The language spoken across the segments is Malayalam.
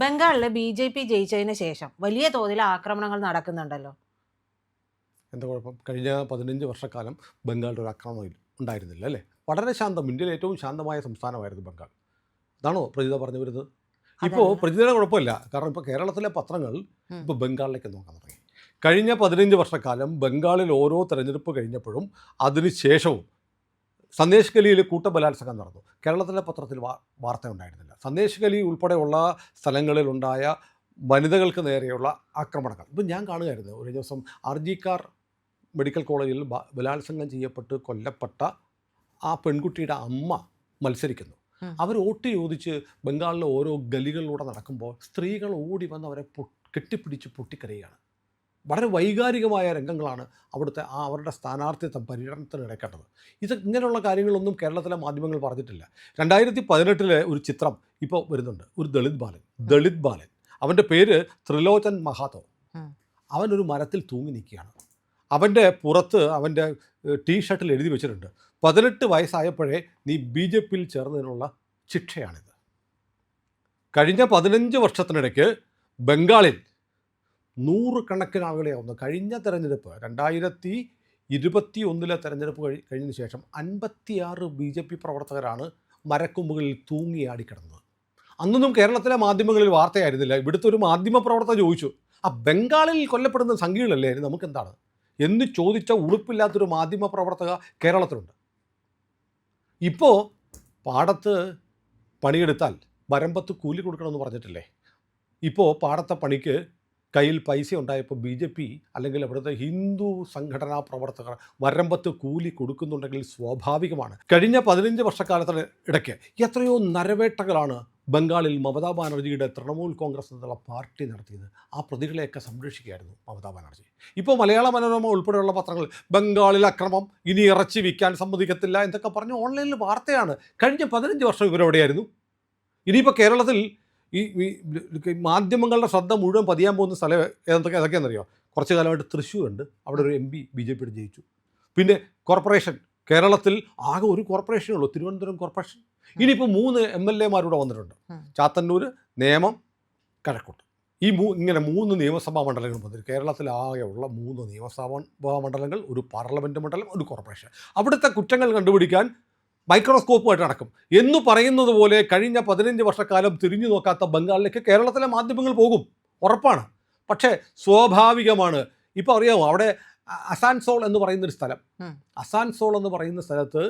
ബംഗാളിൽ ബി.ജെ.പി. ജയിച്ചതിന് ശേഷം വലിയ തോതിൽ ആക്രമണങ്ങൾ നടക്കുന്നുണ്ടല്ലോ. എന്താ കുഴപ്പം? കഴിഞ്ഞ 15 വർഷക്കാലം ബംഗാളിൽ ഒരു ആക്രമണം ഉണ്ടായിരുന്നില്ല അല്ലേ? വളരെ ശാന്തം, ഇന്ത്യയിലെ ഏറ്റവും ശാന്തമായ സംസ്ഥാനമായിരുന്നു ബംഗാൾ. അതാണോ പ്രജിത പറഞ്ഞു വരുന്നത്? ഇപ്പോൾ അതല്ല. പ്രജിതയുടെ കുഴപ്പമില്ല, കാരണം ഇപ്പോൾ കേരളത്തിലെ പത്രങ്ങൾ ഉം. ഇപ്പോൾ ബംഗാളിലേക്ക് നോക്കാൻ തുടങ്ങി. കഴിഞ്ഞ 15 വർഷക്കാലം ബംഗാളിൽ ഓരോ തെരഞ്ഞെടുപ്പ് കഴിഞ്ഞപ്പോഴും അതിനുശേഷവും സന്ദേശ് ഗലിയിൽ കൂട്ടബലാത്സംഗം നടന്നു. കേരളത്തിലെ പത്രത്തിൽ വാർത്ത ഉണ്ടായിരുന്നില്ല. സന്ദേശ് ഗലി ഉൾപ്പെടെയുള്ള സ്ഥലങ്ങളിലുണ്ടായ വനിതകൾക്ക് നേരെയുള്ള ആക്രമണങ്ങൾ ഇപ്പം ഞാൻ കാണുകയായിരുന്നു. ഒരു ദിവസം ആർജിക്കാർ മെഡിക്കൽ കോളേജിൽ ബലാത്സംഗം ചെയ്യപ്പെട്ട് കൊല്ലപ്പെട്ട ആ പെൺകുട്ടിയുടെ അമ്മ മത്സരിക്കുന്നു. അവർ വോട്ട് ചോദിച്ച് ബംഗാളിലെ ഓരോ ഗലികളിലൂടെ നടക്കുമ്പോൾ സ്ത്രീകൾ ഓടി വന്ന് അവരെ കെട്ടിപ്പിടിച്ച് പൊട്ടിക്കരയുകയാണ്. വളരെ വൈകാരികമായ രംഗങ്ങളാണ് അവിടുത്തെ അവരുടെ സ്ഥാനാർത്ഥിത്വം പര്യടനത്തിന് കേട്ടത്. ഇങ്ങനെയുള്ള കാര്യങ്ങളൊന്നും കേരളത്തിലെ മാധ്യമങ്ങൾ പറഞ്ഞിട്ടില്ല. 2018 ഒരു ചിത്രം ഇപ്പോൾ വരുന്നുണ്ട്. ഒരു ദളിത് ബാലൻ, അവൻ്റെ പേര് ത്രിലോചൻ മഹാതോ. അവനൊരു മരത്തിൽ തൂങ്ങി നിൽക്കുകയാണ്. അവൻ്റെ പുറത്ത് അവൻ്റെ ടീഷർട്ടിൽ എഴുതി വെച്ചിട്ടുണ്ട്, 18 വയസ്സായപ്പോഴേ നീ BJP-യിൽ ചേർന്നതിനുള്ള ശിക്ഷയാണിത്. കഴിഞ്ഞ 15 വർഷത്തിനിടയ്ക്ക് ബംഗാളിൽ 100 കണക്കിന് ആളുകളെയാവുന്നു. കഴിഞ്ഞ തെരഞ്ഞെടുപ്പ് 2021 തെരഞ്ഞെടുപ്പ് കഴിഞ്ഞതിന് ശേഷം 56 BJP പ്രവർത്തകരാണ് മരക്കൊമ്പുകളിൽ തൂങ്ങിയാടിക്കിടന്നത്. അന്നൊന്നും കേരളത്തിലെ മാധ്യമങ്ങളിൽ വാർത്തയായിരുന്നില്ല. ഇവിടുത്തെ ഒരു മാധ്യമ പ്രവർത്തകർ ചോദിച്ചു, ആ ബംഗാളിൽ കൊല്ലപ്പെടുന്ന സംഖ്യകളല്ലേ നമുക്കെന്താണ് എന്ന് ചോദിച്ച ഉളുപ്പില്ലാത്തൊരു മാധ്യമ പ്രവർത്തക കേരളത്തിലുണ്ട്. ഇപ്പോൾ പാടത്ത് പണിയെടുത്താൽ വരമ്പത്ത് കൂലി കൊടുക്കണമെന്ന് പറഞ്ഞിട്ടില്ലേ? ഇപ്പോൾ പാടത്തെ പണിക്ക് കയ്യിൽ പൈസ ഉണ്ടായപ്പോൾ BJP അല്ലെങ്കിൽ അവിടുത്തെ ഹിന്ദു സംഘടനാ പ്രവർത്തകർ വരമ്പത്ത് കൂലി കൊടുക്കുന്നുണ്ടെങ്കിൽ സ്വാഭാവികമാണ്. കഴിഞ്ഞ 15 വർഷക്കാലത്തിന് ഇടയ്ക്ക് എത്രയോ നരവേട്ടകളാണ് ബംഗാളിൽ മമതാ ബാനർജിയുടെ തൃണമൂൽ കോൺഗ്രസ് എന്നുള്ള പാർട്ടി നടത്തിയത്. ആ പ്രതികളെയൊക്കെ സംരക്ഷിക്കുകയായിരുന്നു മമതാ ബാനർജി. ഇപ്പോൾ മലയാള മനോരമ ഉൾപ്പെടെയുള്ള പത്രങ്ങൾ ബംഗാളിൽ അക്രമം, ഇനി ഇറച്ചി വിൽക്കാൻ സമ്മതിക്കത്തില്ല എന്നൊക്കെ പറഞ്ഞ് ഓൺലൈനിൽ വാർത്തയാണ്. കഴിഞ്ഞ 15 വർഷം ഇവരെവിടെയായിരുന്നു? ഇനിയിപ്പോൾ കേരളത്തിൽ ഈ മാധ്യമങ്ങളുടെ ശ്രദ്ധ മുഴുവൻ പതിയാൻ പോകുന്ന സ്ഥലം ഏതൊക്കെയാണെന്നറിയോ? കുറച്ച് കാലമായിട്ട് തൃശ്ശൂരുണ്ട്, അവിടെ ഒരു MP BJP ജയിച്ചു. പിന്നെ കോർപ്പറേഷൻ, കേരളത്തിൽ ആകെ ഒരു കോർപ്പറേഷനേ ഉള്ളൂ, തിരുവനന്തപുരം കോർപ്പറേഷൻ. ഇനിയിപ്പോൾ 3 MLA-മാരൂടെ വന്നിട്ടുണ്ട്, ചാത്തന്നൂർ, നേമം, കഴക്കൂട്ട്. ഇങ്ങനെ 3 നിയമസഭാ മണ്ഡലങ്ങൾ വന്നിട്ട് കേരളത്തിൽ ആകെയുള്ള 3 നിയമസഭാ മണ്ഡലങ്ങൾ, ഒരു പാർലമെൻറ്റ് മണ്ഡലം, ഒരു കോർപ്പറേഷൻ. അവിടുത്തെ കുറ്റങ്ങൾ കണ്ടുപിടിക്കാൻ മൈക്രോസ്കോപ്പുമായിട്ട് നടക്കും എന്ന് പറയുന്നത് പോലെ കഴിഞ്ഞ 15 വർഷക്കാലം തിരിഞ്ഞു നോക്കാത്ത ബംഗാളിലേക്ക് കേരളത്തിലെ മാധ്യമങ്ങൾ പോകും, ഉറപ്പാണ്. പക്ഷേ സ്വാഭാവികമാണ്. ഇപ്പോൾ അറിയാമോ, അവിടെ അസാൻസോൾ എന്ന് പറയുന്നൊരു സ്ഥലം, അസാൻസോൾ എന്ന് പറയുന്ന സ്ഥലത്ത്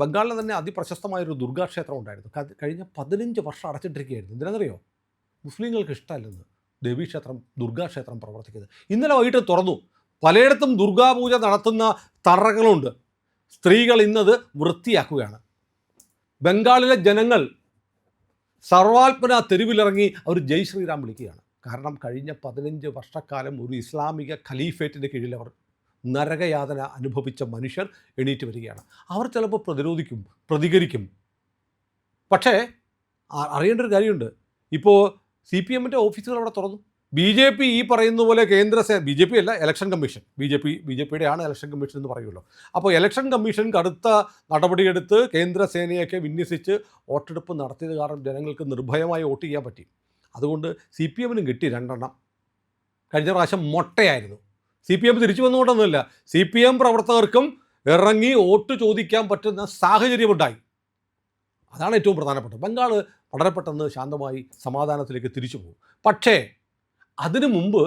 ബംഗാളിലെ തന്നെ അതിപ്രശസ്തമായൊരു ദുർഗാക്ഷേത്രം ഉണ്ടായിരുന്നു. കഴിഞ്ഞ 15 വർഷം അടച്ചിട്ടിരിക്കുകയായിരുന്നു. എന്തിനാണെന്നറിയോ? മുസ്ലിങ്ങൾക്ക് ഇഷ്ടമല്ലെന്ന് ദേവീക്ഷേത്രം, ദുർഗാക്ഷേത്രം പ്രവർത്തിക്കുന്നത്. ഇന്നലെ വൈകിട്ട് തുറന്നു. പലയിടത്തും ദുർഗാപൂജ നടത്തുന്ന തറകളുണ്ട്. സ്ത്രീകൾ ഇന്നത് വൃത്തിയാക്കുകയാണ്. ബംഗാളിലെ ജനങ്ങൾ സർവാത്മന തെരുവിലിറങ്ങി അവർ ജയ് ശ്രീറാം വിളിക്കുകയാണ്. കാരണം കഴിഞ്ഞ 15 വർഷക്കാലം ഒരു ഇസ്ലാമിക ഖലീഫേറ്റിൻ്റെ കീഴിൽ അവർ നരകയാതന അനുഭവിച്ച മനുഷ്യർ എണീറ്റ് വരികയാണ്. അവർ ചിലപ്പോൾ പ്രതികരിക്കും. പക്ഷേ അറിയേണ്ട ഒരു കാര്യമുണ്ട്, ഇപ്പോൾ CPM-ൻ്റെ ഓഫീസുകൾ അവിടെ തുറന്നു. BJP ഈ പറയുന്ന പോലെ BJP അല്ല, ഇലക്ഷൻ കമ്മീഷൻ, BJPയുടെ ആണ് ഇലക്ഷൻ കമ്മീഷൻ എന്ന് പറയുമല്ലോ. അപ്പോൾ ഇലക്ഷൻ കമ്മീഷൻ കടുത്ത നടപടിയെടുത്ത് കേന്ദ്രസേനയൊക്കെ വിന്യസിച്ച് വോട്ടെടുപ്പ് നടത്തിയത് കാരണം ജനങ്ങൾക്ക് നിർഭയമായി വോട്ട് ചെയ്യാൻ പറ്റി. അതുകൊണ്ട് CPM-നും കിട്ടി 2 എണ്ണം. കഴിഞ്ഞ പ്രാവശ്യം മൊട്ടയായിരുന്നു. CPM തിരിച്ചു വന്നുകൊണ്ടൊന്നുമില്ല, CPM പ്രവർത്തകർക്കും ഇറങ്ങി വോട്ട് ചോദിക്കാൻ പറ്റുന്ന സാഹചര്യമുണ്ടായി. അതാണ് ഏറ്റവും പ്രധാനപ്പെട്ടത്. ബംഗാൾ വളരെ പെട്ടെന്ന് ശാന്തമായി സമാധാനത്തിലേക്ക് തിരിച്ചു പോകും. പക്ഷേ അതിനു മുമ്പ്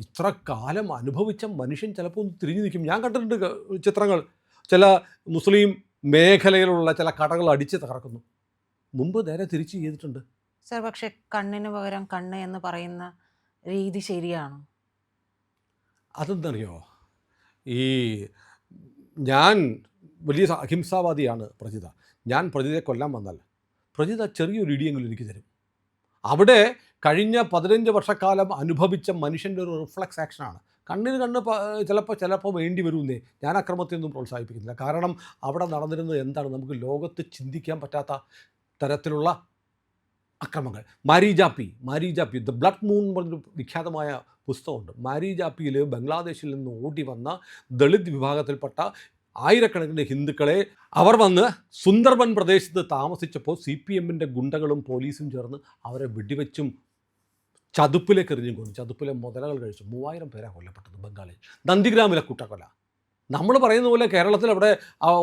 ഇത്ര കാലം അനുഭവിച്ച മനുഷ്യൻ ചിലപ്പോൾ ഒന്ന് തിരിഞ്ഞു നിൽക്കും. ഞാൻ കണ്ടിട്ടുണ്ട് ചിത്രങ്ങൾ, ചില മുസ്ലിം മേഖലയിലുള്ള ചില കടകൾ അടിച്ച് തകർക്കുന്നു. മുമ്പ് നേരെ തിരിച്ച് ചെയ്തിട്ടുണ്ട്. സർ, പക്ഷെ കണ്ണിന് പകരം കണ്ണ് എന്ന് പറയുന്ന രീതി ശരിയാണോ? അതെന്തറിയോ, ഞാൻ വലിയ അഹിംസാവാദിയാണ് പ്രജിത. ഞാൻ പ്രജിതയെ കൊല്ലാൻ വന്നാൽ പ്രജിത ചെറിയൊരു ഇടിയെങ്കിലും എനിക്ക് തരും. അവിടെ കഴിഞ്ഞ 15 വർഷക്കാലം അനുഭവിച്ച മനുഷ്യൻ്റെ ഒരു റിഫ്ലക്സ് ആക്ഷനാണ്. കണ്ണിന് കണ്ണ് ചിലപ്പോൾ വേണ്ടി വരുമെന്നേ. ഞാൻ അക്രമത്തെയൊന്നും പ്രോത്സാഹിപ്പിക്കുന്നില്ല. കാരണം അവിടെ നടന്നിരുന്നത് എന്താണ്, നമുക്ക് ലോകത്ത് ചിന്തിക്കാൻ പറ്റാത്ത തരത്തിലുള്ള അക്രമങ്ങൾ. മാരി ജാപ്പി ദ ബ്ലഡ് മൂൺ എന്ന് പറഞ്ഞൊരു വിഖ്യാതമായ പുസ്തകമുണ്ട്. മാരി ജാപ്പിയിൽ ബംഗ്ലാദേശിൽ നിന്ന് ഓടി വന്ന ദളിത് വിഭാഗത്തിൽപ്പെട്ട ആയിരക്കണക്കിന് ഹിന്ദുക്കളെ അവർ വന്ന് സുന്ദർബൻ പ്രദേശത്ത് താമസിച്ചപ്പോൾ CPM-ൻ്റെ ഗുണ്ടകളും പോലീസും ചേർന്ന് അവരെ വെടിവെച്ചും ചതുപ്പിലേക്ക് എറിഞ്ഞും കൊന്നു. ചതുപ്പിലെ മുതലകൾ കഴിച്ചു 3000 പേരാണ് കൊല്ലപ്പെട്ടത് ബംഗാളിൽ. നന്ദിഗ്രാമിലെ കൂട്ടക്കൊല. നമ്മൾ പറയുന്ന പോലെ കേരളത്തിൽ അവിടെ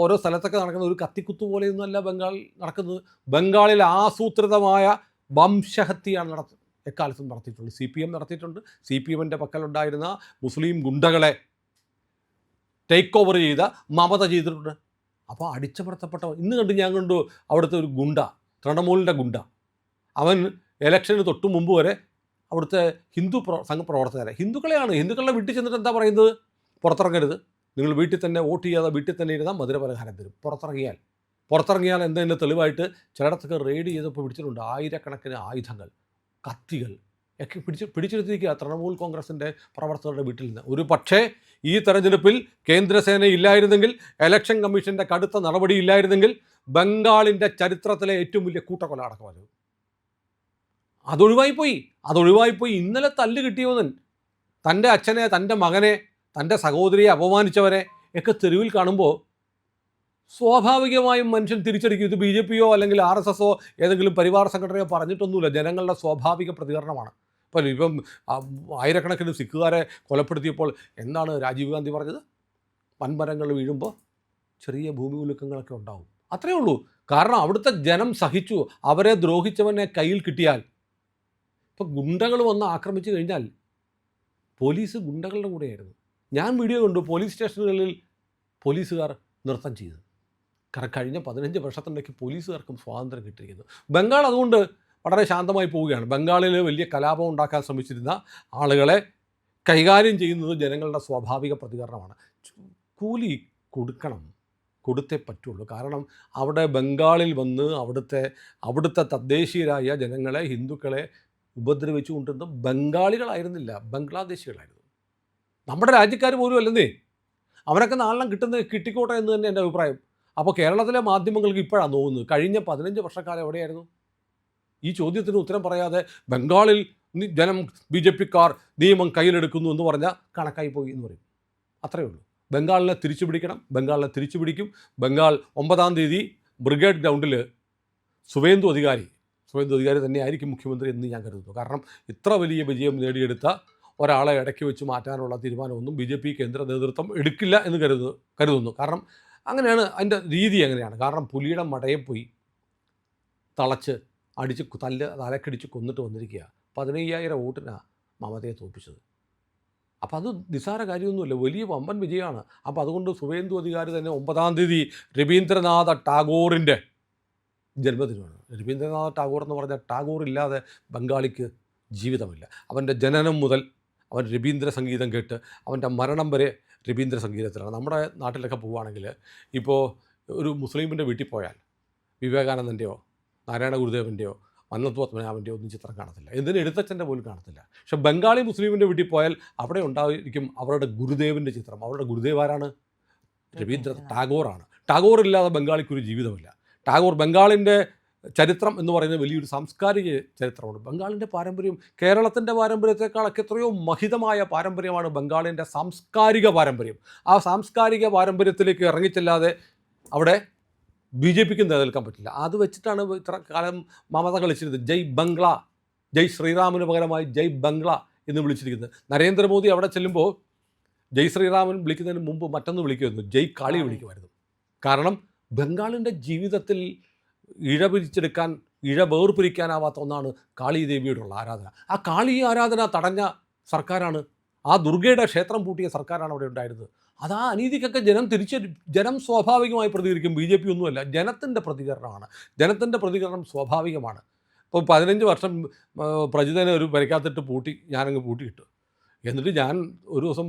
ഓരോ സ്ഥലത്തൊക്കെ നടക്കുന്ന ഒരു കത്തിക്കുത്തു പോലെയൊന്നുമല്ല ബംഗാൾ നടക്കുന്നത്. ബംഗാളിൽ ആസൂത്രിതമായ വംശഹത്യയാണ് എക്കാലത്തും നടത്തിയിട്ടുള്ളത്. CPM നടത്തിയിട്ടുണ്ട്. CPMൻ്റെ പക്കലുണ്ടായിരുന്ന മുസ്ലിം ഗുണ്ടകളെ ടേക്ക് ഓവർ ചെയ്ത മമത ചെയ്തിട്ടുണ്ട്. അപ്പോൾ അടിച്ചമർത്തപ്പെട്ട ഇന്ന് ഞാൻ കണ്ടു അവിടുത്തെ ഒരു ഗുണ്ട, തൃണമൂലിൻ്റെ ഗുണ്ട, അവൻ ഇലക്ഷന് തൊട്ട് മുമ്പ് വരെ അവിടുത്തെ ഹിന്ദു സംഘപ്രവർത്തകരെ, ഹിന്ദുക്കളുടെ വീട്ടിൽ ചെന്നിട്ട് എന്താ പറയുന്നത്? പുറത്തിറങ്ങരുത്, നിങ്ങൾ വീട്ടിൽ തന്നെ വോട്ട് ചെയ്യാതെ വീട്ടിൽ തന്നെ ഇരുന്നാൽ മധുരപലഹാരം തരും. പുറത്തിറങ്ങിയാൽ എന്തെങ്കിലും തെളിവായിട്ട് ചിലയിടത്തൊക്കെ റെയ്ഡ് ചെയ്തപ്പോൾ പിടിച്ചിട്ടുണ്ട്. ആയിരക്കണക്കിന് ആയുധങ്ങൾ, കത്തികൾ ഒക്കെ പിടിച്ചെടുത്തിരിക്കുക തൃണമൂൽ കോൺഗ്രസിൻ്റെ പ്രവർത്തകരുടെ വീട്ടിൽ നിന്ന്. ഒരു പക്ഷേ ഈ തെരഞ്ഞെടുപ്പിൽ കേന്ദ്രസേന ഇല്ലായിരുന്നെങ്കിൽ, ഇലക്ഷൻ കമ്മീഷൻ്റെ കടുത്ത നടപടി ഇല്ലായിരുന്നെങ്കിൽ ബംഗാളിൻ്റെ ചരിത്രത്തിലെ ഏറ്റവും വലിയ കൂട്ടക്കൊല നടക്കുമായിരുന്നു. അതൊഴിവായിപ്പോയി. ഇന്നലെ തല്ല് കിട്ടിയവൻ തൻ്റെ അച്ഛനെ, തൻ്റെ മകനെ, തൻ്റെ സഹോദരിയെ അപമാനിച്ചവരെ ഒക്കെ തെരുവിൽ കാണുമ്പോൾ സ്വാഭാവികമായും മനുഷ്യൻ തിരിച്ചടിക്കും. ഇത് BJPയോ അല്ലെങ്കിൽ RSSോ ഏതെങ്കിലും പരിവാർ സംഘടനയോ പറഞ്ഞിട്ടൊന്നുമില്ല, ജനങ്ങളുടെ സ്വാഭാവിക പ്രതികരണമാണ്. ഇപ്പം ആയിരക്കണക്കിന് സിഖുകാരെ കൊലപ്പെടുത്തിയപ്പോൾ എന്താണ് രാജീവ് ഗാന്ധി പറഞ്ഞത്? വൻമരങ്ങൾ വീഴുമ്പോൾ ചെറിയ ഭൂമി ഉലുക്കങ്ങളൊക്കെ ഉണ്ടാവും, അത്രയേ ഉള്ളൂ. കാരണം അവിടുത്തെ ജനം സഹിച്ചു. അവരെ ദ്രോഹിച്ചവനെ കയ്യിൽ കിട്ടിയാൽ, ഇപ്പം ഗുണ്ടകൾ വന്ന് ആക്രമിച്ചു കഴിഞ്ഞാൽ പോലീസ് ഗുണ്ടകളുടെ കൂടെയായിരുന്നു. ഞാൻ വീഡിയോ കണ്ടു, പോലീസ് സ്റ്റേഷനുകളിൽ പോലീസുകാർ നൃത്തം ചെയ്തു. കാരണം കഴിഞ്ഞ 15 വർഷത്തിനിടയ്ക്ക് പോലീസുകാർക്കും സ്വാതന്ത്ര്യം കിട്ടിയിരിക്കുന്നു. ബംഗാൾ അതുകൊണ്ട് വളരെ ശാന്തമായി പോവുകയാണ്. ബംഗാളിൽ വലിയ കലാപം ഉണ്ടാക്കാൻ ശ്രമിച്ചിരുന്ന ആളുകളെ കൈകാര്യം ചെയ്യുന്നത് ജനങ്ങളുടെ സ്വാഭാവിക പ്രതികരണമാണ്. കൂലി കൊടുത്തേ പറ്റുള്ളൂ. കാരണം അവിടെ ബംഗാളിൽ വന്ന് അവിടുത്തെ തദ്ദേശീയരായ ജനങ്ങളെ, ഹിന്ദുക്കളെ ഉപദ്രവിച്ചു കൊണ്ടിരുന്നത് ബംഗാളികളായിരുന്നില്ല, ബംഗ്ലാദേശികളായിരുന്നു. നമ്മുടെ രാജ്യക്കാർ പോലും അല്ലെന്നേ. അവരൊക്കെ നാളെ കിട്ടിക്കോട്ടെ എന്ന് തന്നെ എൻ്റെ അഭിപ്രായം. അപ്പോൾ കേരളത്തിലെ മാധ്യമങ്ങൾക്ക് ഇപ്പോഴാണ് തോന്നുന്നത് കഴിഞ്ഞ 15 വർഷക്കാലം എവിടെയായിരുന്നു? ഈ ചോദ്യത്തിന് ഉത്തരം പറയാതെ ബംഗാളിൽ ജനം BJPക്കാർ നിയമം കയ്യിലെടുക്കുന്നു എന്ന് പറഞ്ഞാൽ കണക്കായി പോയി എന്ന് പറയും. അത്രയേ ഉള്ളൂ. ബംഗാളിനെ തിരിച്ചു പിടിക്കും. ബംഗാൾ 9-ാം തീയതി ബ്രിഗേഡ് ഗ്രൗണ്ടിൽ സുവേന്ദു അധികാരി തന്നെയായിരിക്കും മുഖ്യമന്ത്രി എന്ന് ഞാൻ കരുതുന്നു. കാരണം ഇത്ര വലിയ വിജയം നേടിയെടുത്ത ഒരാളെ ഇടയ്ക്ക് വെച്ച് മാറ്റാനുള്ള തീരുമാനമൊന്നും BJP കേന്ദ്ര നേതൃത്വം എടുക്കില്ല എന്ന് കരുതുന്നു. കാരണം അങ്ങനെയാണ് അതിൻ്റെ രീതി. അങ്ങനെയാണ്. കാരണം പുലിയുടെ മടയെ പോയി തളച്ച് അടിച്ച് തലക്കടിച്ച് കൊന്നിട്ട് വന്നിരിക്കുക. 15,000 വോട്ടിനാണ് മമതയെ തോൽപ്പിച്ചത്. അപ്പോൾ അത് നിസ്സാര കാര്യമൊന്നുമില്ല, വലിയ വമ്പൻ വിജയമാണ്. അപ്പോൾ അതുകൊണ്ട് സുവേന്ദു അധികാരി തന്നെ 9-ാം തീയതി രവീന്ദ്രനാഥ ടാഗോറിൻ്റെ ജന്മദിനമാണ്. രവീന്ദ്രനാഥ ടാഗോർ എന്ന് പറഞ്ഞാൽ ടാഗോർ ഇല്ലാതെ ബംഗാളിക്ക് ജീവിതമില്ല. അവൻ്റെ ജനനം മുതൽ അവൻ രവീന്ദ്ര സംഗീതം കേട്ട് അവൻ്റെ മരണം വരെ രവീന്ദ്ര സംഗീതത്തിലാണ്. നമ്മുടെ നാട്ടിലൊക്കെ പോവുകയാണെങ്കിൽ ഇപ്പോൾ ഒരു മുസ്ലിമിൻ്റെ വീട്ടിൽ പോയാൽ വിവേകാനന്ദൻ്റെയോ നാരായണ ഗുരുദേവൻ്റെയോ മന്നത്വത്മനാഭൻ്റെയോ ഒന്നും ചിത്രം കാണത്തില്ല, എന്തിനും എഴുത്തച്ഛൻ്റെ പോലും കാണത്തില്ല. പക്ഷെ ബംഗാളി മുസ്ലിമിൻ്റെ വീട്ടിൽ പോയാൽ അവിടെ ഉണ്ടായിരിക്കും അവരുടെ ഗുരുദേവൻ്റെ ചിത്രം. അവരുടെ ഗുരുദേവ് ആരാണ്? രവീന്ദ്ര ടാഗോറാണ്. ടാഗോർ ഇല്ലാതെ ബംഗാളിക്കൊരു ജീവിതമില്ല. ബംഗാളിൻ്റെ ചരിത്രം എന്ന് പറയുന്നത് വലിയൊരു സാംസ്കാരിക ചരിത്രമാണ്. ബംഗാളിൻ്റെ പാരമ്പര്യം കേരളത്തിൻ്റെ പാരമ്പര്യത്തെക്കാളൊക്കെ എത്രയോ മഹിതമായ പാരമ്പര്യമാണ് ബംഗാളിൻ്റെ സാംസ്കാരിക പാരമ്പര്യം. ആ സാംസ്കാരിക പാരമ്പര്യത്തിലേക്ക് ഇറങ്ങിച്ചെല്ലാതെ അവിടെ BJPക്ക് നിലനിൽക്കാൻ പറ്റില്ല. അത് വെച്ചിട്ടാണ് ഇത്ര കാലം മമത കളിച്ചിരുന്നത്. ജയ് ബംഗ്ല, ജയ് ശ്രീറാമിന് പകരമായി ജയ് ബംഗ്ല എന്ന് വിളിച്ചിരിക്കുന്നത്. നരേന്ദ്രമോദി അവിടെ ചെല്ലുമ്പോൾ ജയ് ശ്രീറാമൻ വിളിക്കുന്നതിന് മുമ്പ് മറ്റൊന്ന് വിളിക്കുമായിരുന്നു, ജയ് കാളി വിളിക്കുമായിരുന്നു. കാരണം ബംഗാളിൻ്റെ ജീവിതത്തിൽ വേർപിരിക്കാനാവാത്ത ഒന്നാണ് കാളി ദേവിയോടുള്ള ആരാധന. ആ കാളി ആരാധന തടഞ്ഞ സർക്കാരാണ്, ആ ദുർഗയുടെ ക്ഷേത്രം പൂട്ടിയ സർക്കാരാണ് അവിടെ ഉണ്ടായിരുന്നത്. അത് ആ അനീതിക്കൊക്കെ ജനം സ്വാഭാവികമായി പ്രതികരിക്കും. BJP ഒന്നുമല്ല, ജനത്തിൻ്റെ പ്രതികരണം സ്വാഭാവികമാണ്. ഇപ്പോൾ 15 വർഷം പ്രജിതനെ ഒരു വരയ്ക്കാത്തിട്ട് ഞാനങ്ങ് പൂട്ടിയിട്ടു. എന്നിട്ട് ഞാൻ ഒരു ദിവസം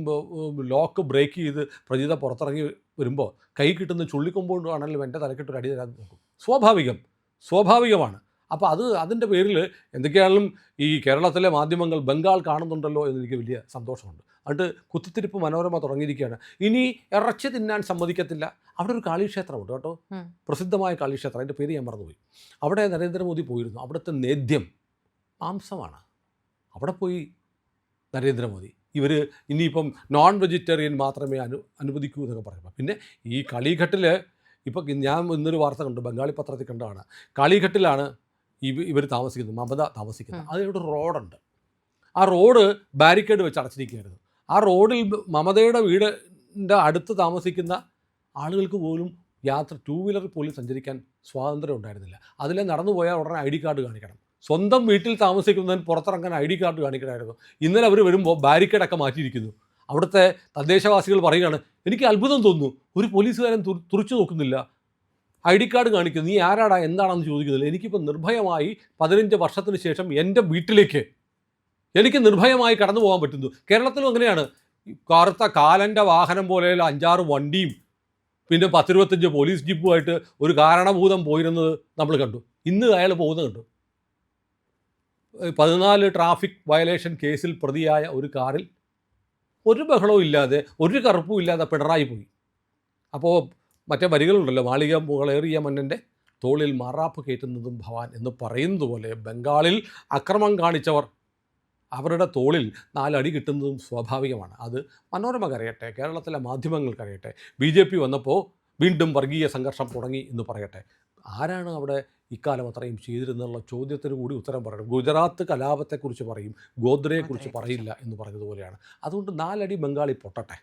ലോക്ക് ബ്രേക്ക് ചെയ്ത് പ്രജിത പുറത്തിറങ്ങി വരുമ്പോൾ കൈ കിട്ടുന്ന ചുള്ളിക്കൊമ്പോണ്ടാണെങ്കിലും എൻ്റെ തലക്കെട്ടൊരു അടി തരാൻ നോക്കും. സ്വാഭാവികമാണ്. അപ്പോൾ അതിൻ്റെ പേരിൽ എന്തൊക്കെയാണെങ്കിലും ഈ കേരളത്തിലെ മാധ്യമങ്ങൾ ബംഗാൾ കാണുന്നുണ്ടല്ലോ എന്നെനിക്ക് വലിയ സന്തോഷമുണ്ട്. എന്നിട്ട് കുത്തിത്തിരിപ്പ് മനോരമ തുടങ്ങിയിരിക്കുകയാണ്. ഇനി ഇറച്ചി തിന്നാൻ സമ്മതിക്കത്തില്ല. അവിടെ ഒരു കാളീക്ഷേത്രമുണ്ട് കേട്ടോ, പ്രസിദ്ധമായ കാളീക്ഷേത്രം, അതിൻ്റെ പേര് ഞാൻ മറന്നുപോയി. അവിടെ നരേന്ദ്രമോദി പോയിരുന്നു. അവിടുത്തെ നേദ്യം മാംസമാണ്. അവിടെ പോയി നരേന്ദ്രമോദി ഇനിയിപ്പം നോൺ വെജിറ്റേറിയൻ മാത്രമേ അനുവദിക്കൂ എന്നൊക്കെ പറയുമ്പോൾ, പിന്നെ ഈ കളിഘട്ടിൽ ഇപ്പോൾ ഞാൻ ഇന്നൊരു വാർത്ത കണ്ടു, ബംഗാളി പത്രത്തിൽ കണ്ടതാണ്. കാളിഘട്ടിലാണ് ഇവർ താമസിക്കുന്നത്, മമത താമസിക്കുന്നത്. അതിലൊരു റോഡുണ്ട്. ആ റോഡ് ബാരിക്കേഡ് വെച്ച് അടച്ചിരിക്കുകയായിരുന്നു. ആ റോഡിൽ മമതയുടെ വീടിൻ്റെ അടുത്ത് താമസിക്കുന്ന ആളുകൾക്ക് പോലും ടൂ വീലറിൽ പോലും സഞ്ചരിക്കാൻ സ്വാതന്ത്ര്യം ഉണ്ടായിരുന്നില്ല. അതിലെ നടന്നു പോയാൽ ഉടനെ ID കാർഡ് കാണിക്കണം. സ്വന്തം വീട്ടിൽ താമസിക്കുന്നതിന് പുറത്തിറങ്ങാൻ ID കാർഡ് കാണിക്കണമായിരുന്നു. ഇന്നലെ അവർ വരുമ്പോൾ ബാരിക്കേഡൊക്കെ മാറ്റിയിരിക്കുന്നു. അവിടുത്തെ തദ്ദേശവാസികൾ പറയുകയാണ്, എനിക്ക് അത്ഭുതം തോന്നുന്നു, ഒരു പോലീസുകാരൻ തുറിച്ചു നോക്കുന്നില്ല, ID കാർഡ് കാണിക്കുന്നു, നീ ആരാടാ എന്താണെന്ന് ചോദിക്കുന്നില്ല. എനിക്കിപ്പോൾ നിർഭയമായി 15 വർഷത്തിന് ശേഷം എൻ്റെ വീട്ടിലേക്ക് എനിക്ക് നിർഭയമായി കടന്നു പോകാൻ പറ്റുന്നു. കേരളത്തിലും അങ്ങനെയാണ്. കറുത്ത കാലൻ്റെ വാഹനം പോലെയുള്ള 5-6 വണ്ടിയും പിന്നെ 10-25 പോലീസ് ജീപ്പുമായിട്ട് ഒരു കാരണഭൂതം പോയിരുന്നത് നമ്മൾ കണ്ടു. ഇന്ന് അയാൾ പോകുന്നത് കണ്ടു. 14 ട്രാഫിക് വയലേഷൻ കേസിൽ പ്രതിയായ ഒരു കാറിൽ ഒരു ബഹളവും ഇല്ലാതെ ഒരു കറുപ്പും ഇല്ലാതെ പിണറായി പോയി. അപ്പോൾ മറ്റേ വരികളുണ്ടല്ലോ, മാളിക മുകളേറിയ മന്നൻ്റെ തോളിൽ മാറാപ്പ് കയറ്റുന്നതും ഭവാൻ എന്ന് പറയുന്നത് പോലെ ബംഗാളിൽ അക്രമം കാണിച്ചവർ അവരുടെ തോളിൽ 4 അടി കിട്ടുന്നതും സ്വാഭാവികമാണ്. അത് മനോരമ കരയട്ടെ, കേരളത്തിലെ മാധ്യമങ്ങൾക്കറിയട്ടെ, BJP വന്നപ്പോൾ വീണ്ടും വർഗീയ സംഘർഷം തുടങ്ങി എന്ന് പറയട്ടെ. ആരാണ് അവിടെ ഇക്കാലം അത്രയും ചെയ്തിരുന്നുള്ള ചോദ്യത്തിന് കൂടി ഉത്തരം പറയണം. ഗുജറാത്ത് കലാപത്തെക്കുറിച്ച് പറയും, ഗോദ്രയെക്കുറിച്ച് പറയില്ല എന്ന് പറഞ്ഞതുപോലെയാണ്. അതുകൊണ്ട് 4 അടി ബംഗാളി പൊട്ടട്ടെ.